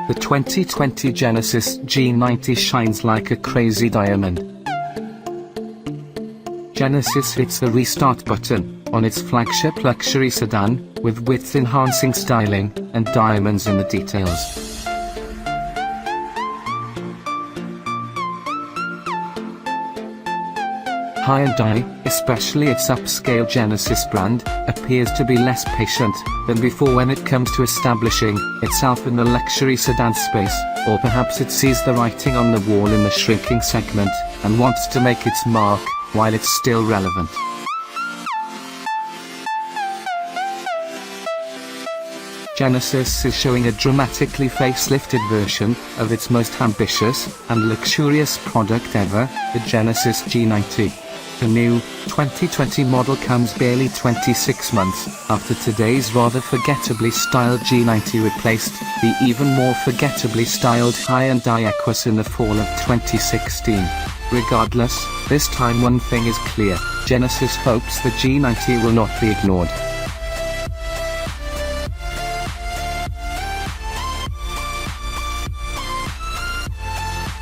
The 2020 Genesis G90 shines like a crazy diamond. Genesis hits the restart button on its flagship luxury sedan, with width-enhancing styling and diamonds in the details. Hyundai, especially its upscale Genesis brand, appears to be less patient than before when it comes to establishing itself in the luxury sedan space, or perhaps it sees the writing on the wall in the shrinking segment, and wants to make its mark while it's still relevant. Genesis is showing a dramatically facelifted version of its most ambitious and luxurious product ever, the Genesis G90. The new 2020 model comes barely 26 months after today's rather forgettably styled G90 replaced the even more forgettably styled Hyundai Equus in the fall of 2016. Regardless, this time one thing is clear: Genesis hopes the G90 will not be ignored.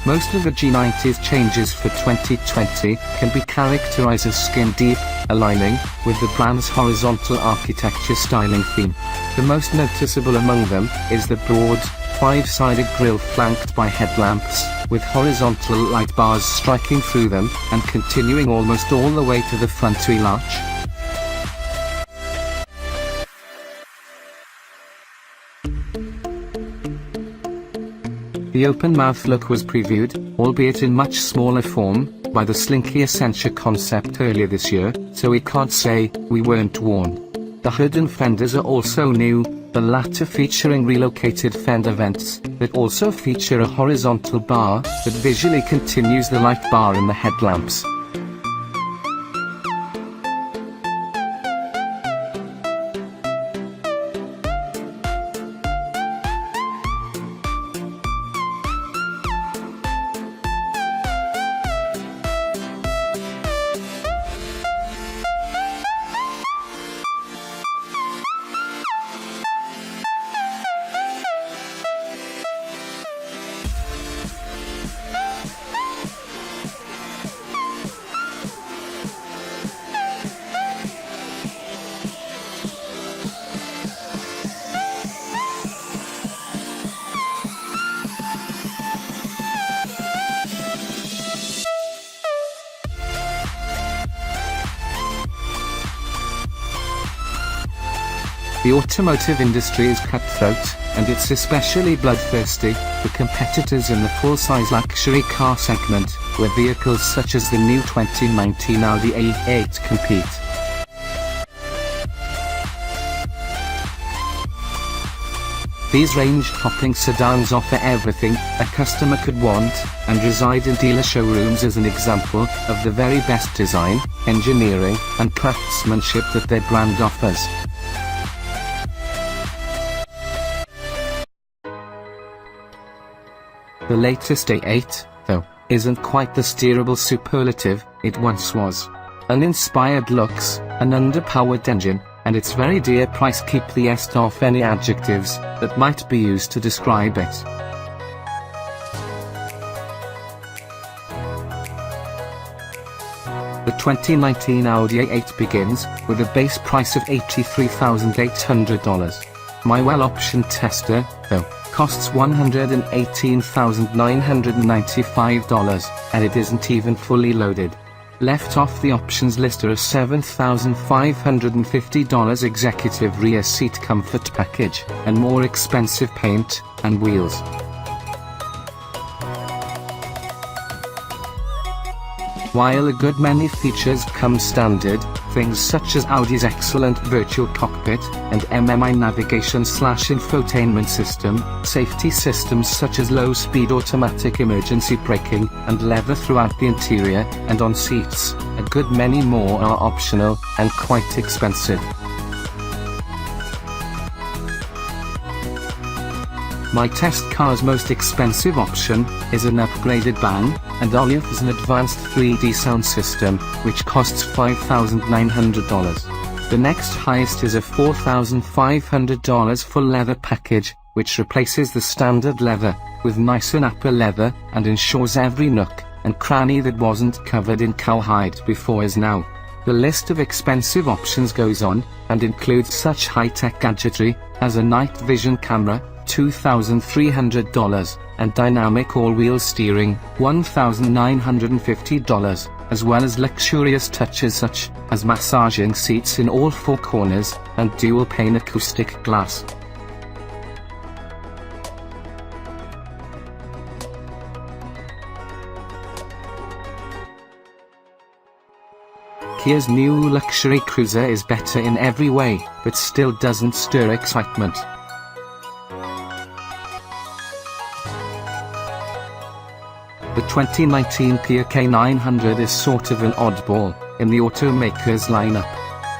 Most of the G90's changes for 2020 can be characterized as skin-deep, aligning with the brand's horizontal architecture styling theme. The most noticeable among them is the broad, five-sided grille flanked by headlamps, with horizontal light bars striking through them and continuing almost all the way to the front wheel arch. The open-mouth look was previewed, albeit in much smaller form, by the slinky Essentia concept earlier this year, so we can't say we weren't warned. The hood and fenders are also new, the latter featuring relocated fender vents, that also feature a horizontal bar that visually continues the light bar in the headlamps. The automotive industry is cutthroat, and it's especially bloodthirsty for competitors in the full-size luxury car segment, where vehicles such as the new 2019 Audi A8 compete. These range-topping sedans offer everything a customer could want, and reside in dealer showrooms as an example of the very best design, engineering, and craftsmanship that their brand offers. The latest A8, though, isn't quite the steerable superlative it once was. Uninspired looks, an underpowered engine, and its very dear price keep the est off any adjectives that might be used to describe it. The 2019 Audi A8 begins with a base price of $83,800. My well-optioned Tester, though, costs $118,995, and it isn't even fully loaded. Left off the options list are a $7,550 executive rear seat comfort package, and more expensive paint and wheels. While a good many features come standard, things such as Audi's excellent virtual cockpit and MMI navigation/infotainment system, safety systems such as low-speed automatic emergency braking, and leather throughout the interior and on seats, a good many more are optional and quite expensive. My test car's most expensive option is an upgraded bang and ollies an advanced 3D sound system, which costs $5,900. The next highest is a $4,500 full leather package, which replaces the standard leather, with nicer upper leather, and ensures every nook and cranny that wasn't covered in cowhide before is now. The list of expensive options goes on, and includes such high-tech gadgetry as a night vision camera, $2,300, and dynamic all-wheel steering, $1,950, as well as luxurious touches such as massaging seats in all four corners, and dual-pane acoustic glass. Kia's new luxury cruiser is better in every way, but still doesn't stir excitement. The 2019 Kia K900 is sort of an oddball in the automaker's lineup.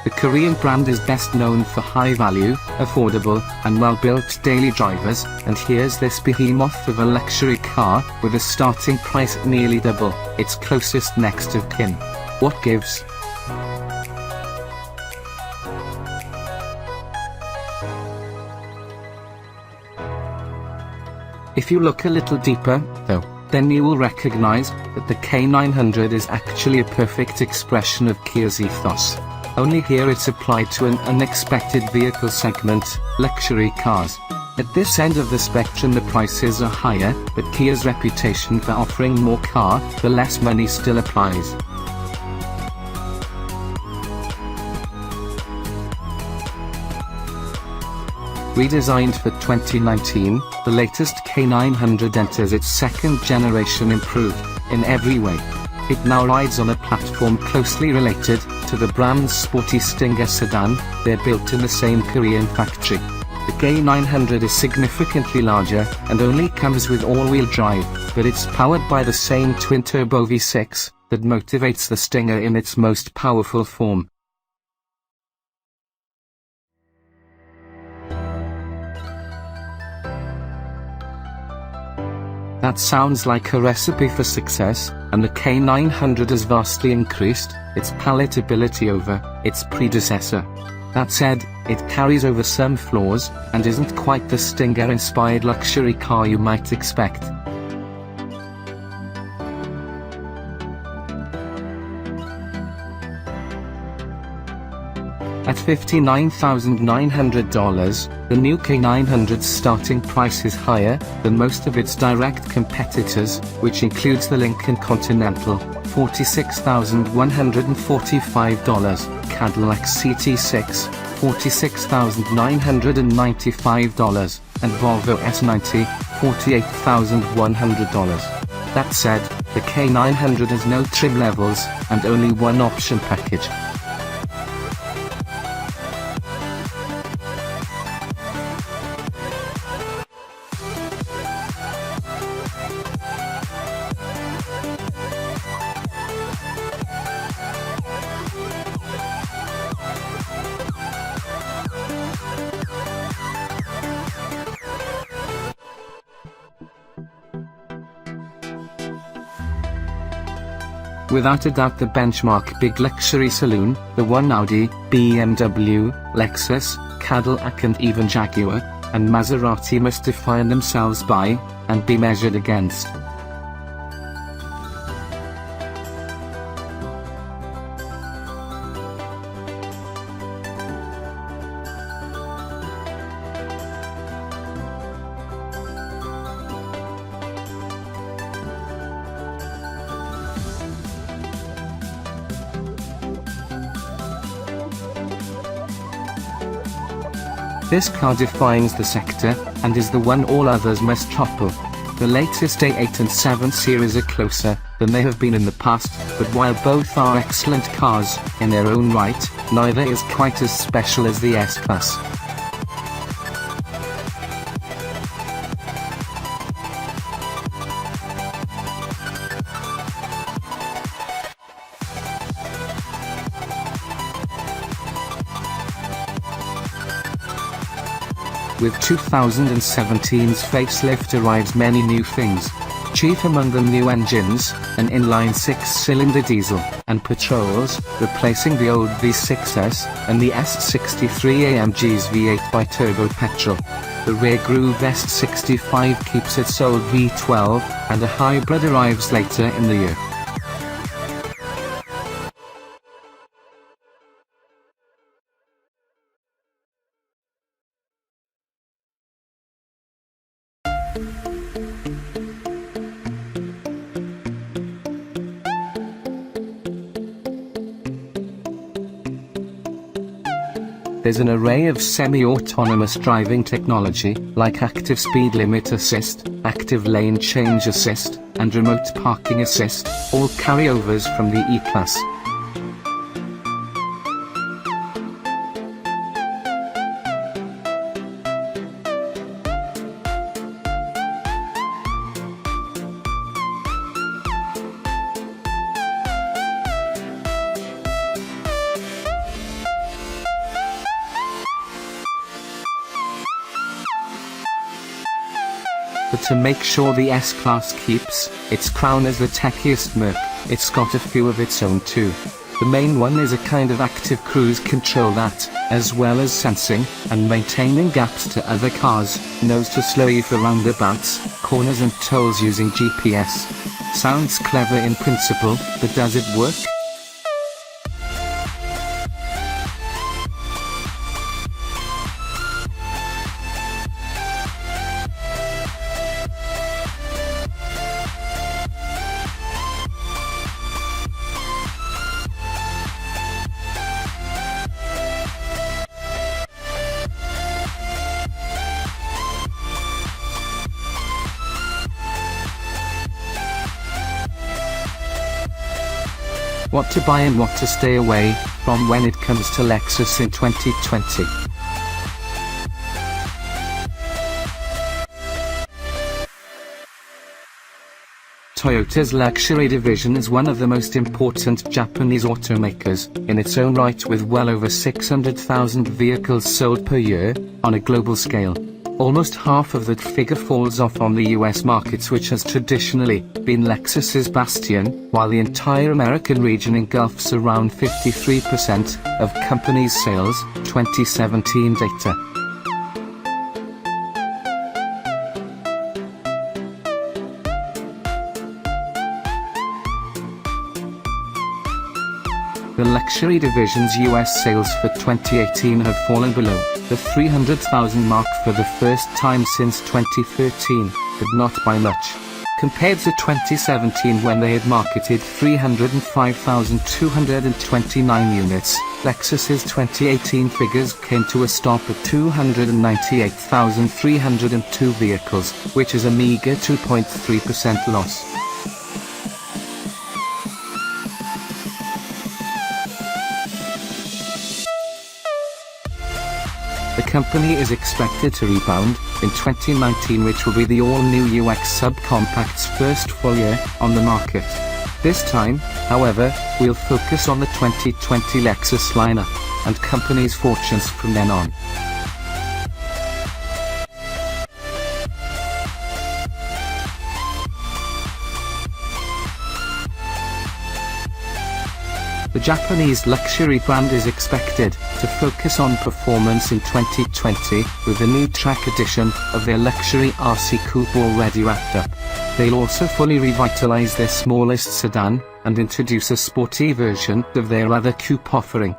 The Korean brand is best known for high-value, affordable, and well-built daily drivers, and here's this behemoth of a luxury car with a starting price nearly double its closest next of kin. What gives? If you look a little deeper, though, then you will recognize that the K900 is actually a perfect expression of Kia's ethos. Only here it's applied to an unexpected vehicle segment, luxury cars. At this end of the spectrum the prices are higher, but Kia's reputation for offering more car for less money still applies. Redesigned for 2019, the latest K900 enters its second generation improved in every way. It now rides on a platform closely related to the brand's sporty Stinger sedan. They're built in the same Korean factory. The K900 is significantly larger and only comes with all-wheel drive, but it's powered by the same twin-turbo V6 that motivates the Stinger in its most powerful form. That sounds like a recipe for success, and the K900 has vastly increased its palatability over its predecessor. That said, it carries over some flaws, and isn't quite the Stinger-inspired luxury car you might expect. At $59,900, the new K900's starting price is higher than most of its direct competitors, which includes the Lincoln Continental, $46,145, Cadillac CT6, $46,995, and Volvo S90, $48,100. That said, the K900 has no trim levels, and only one option package. Without a doubt the benchmark big luxury saloon, the one Audi, BMW, Lexus, Cadillac and even Jaguar, and Maserati must define themselves by, and be measured against. This car defines the sector, and is the one all others must topple. The latest A8 and 7 series are closer than they have been in the past, but while both are excellent cars in their own right, neither is quite as special as the S-Class. With 2017's facelift arrives many new things. Chief among them new engines, an inline 6-cylinder diesel, and petrols, replacing the old V6s, and the S63 AMG's V8 bi-turbo petrol. The rear groove S65 keeps its old V12, and a hybrid arrives later in the year. There's an array of semi-autonomous driving technology, like active speed limit assist, active lane change assist, and remote parking assist, all carryovers from the E-Class. But to make sure the S-Class keeps its crown as the techiest Merc, it's got a few of its own too. The main one is a kind of active cruise control that, as well as sensing and maintaining gaps to other cars, knows to slow you for roundabouts, corners and tolls using GPS. Sounds clever in principle, but does it work? What to buy and what to stay away from when it comes to Lexus in 2020. Toyota's luxury division is one of the most important Japanese automakers in its own right, with well over 600,000 vehicles sold per year on a global scale. Almost half of that figure falls off on the US markets, which has traditionally been Lexus's bastion, while the entire American region engulfs around 53% of company's sales, 2017 data. The luxury division's US sales for 2018 have fallen below the 300,000 mark for the first time since 2013, but not by much. Compared to 2017, when they had marketed 305,229 units, Lexus's 2018 figures came to a stop at 298,302 vehicles, which is a meager 2.3% loss. The company is expected to rebound in 2019, which will be the all-new UX subcompact's first full year on the market. This time, however, we'll focus on the 2020 Lexus lineup and company's fortunes from then on. The Japanese luxury brand is expected to focus on performance in 2020, with a new track edition of their luxury RC coupe already wrapped up. They'll also fully revitalize their smallest sedan, and introduce a sporty version of their other coupe offering.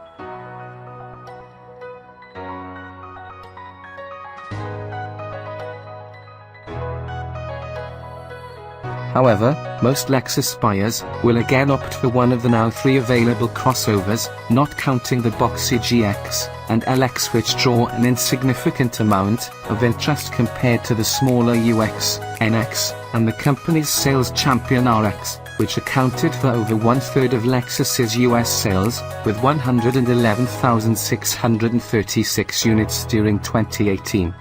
However, most Lexus buyers will again opt for one of the now 3 available crossovers, not counting the boxy GX and LX, which draw an insignificant amount of interest compared to the smaller UX, NX, and the company's sales champion RX, which accounted for over 1/3 of Lexus's US sales, with 111,636 units during 2018.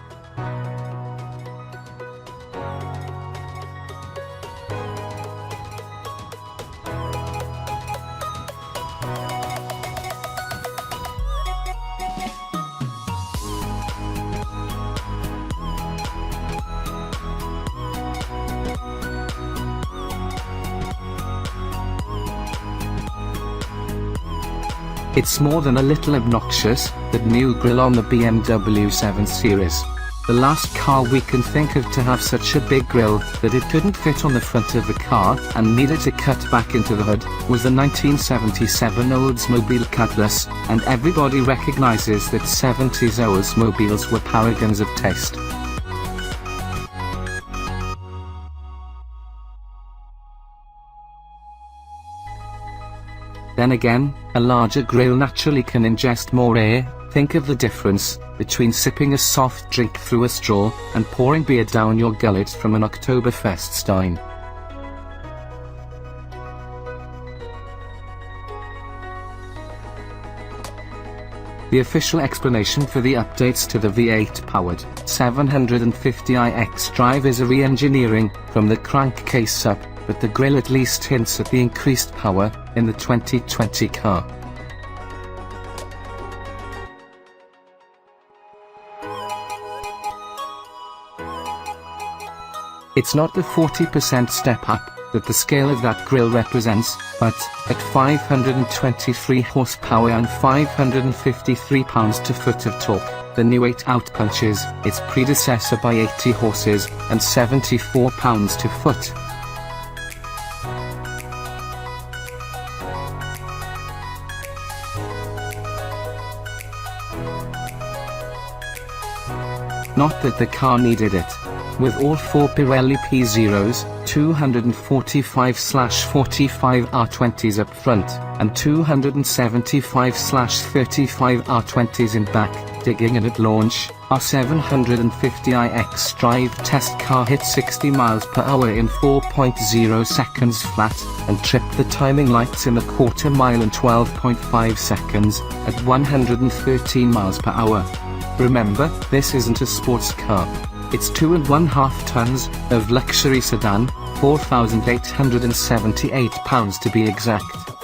It's more than a little obnoxious, that new grille on the BMW 7 Series. The last car we can think of to have such a big grille that it couldn't fit on the front of the car and needed to cut back into the hood was the 1977 Oldsmobile Cutlass, and everybody recognizes that 70s Oldsmobiles were paragons of taste. Then again, a larger grille naturally can ingest more air. Think of the difference between sipping a soft drink through a straw and pouring beer down your gullet from an Oktoberfest stein. The official explanation for the updates to the V8-powered 750i xDrive is a re-engineering from the crankcase up, but the grille at least hints at the increased power in the 2020 car. It's not the 40% step up that the scale of that grille represents, but at 523 horsepower and 553 pounds-to-foot of torque, the new 8 outpunches its predecessor by 80 horses and 74 pounds-to-foot. Not that the car needed it. With all 4 Pirelli P0s, 245/45 R20s up front, and 275/35 R20s in back, digging in at launch, our 750i xDrive test car hit 60 miles per hour in 4.0 seconds flat, and tripped the timing lights in a quarter mile in 12.5 seconds, at 113 miles per hour. Remember, this isn't a sports car. It's 2.5 tons of luxury sedan, 4,878 pounds to be exact.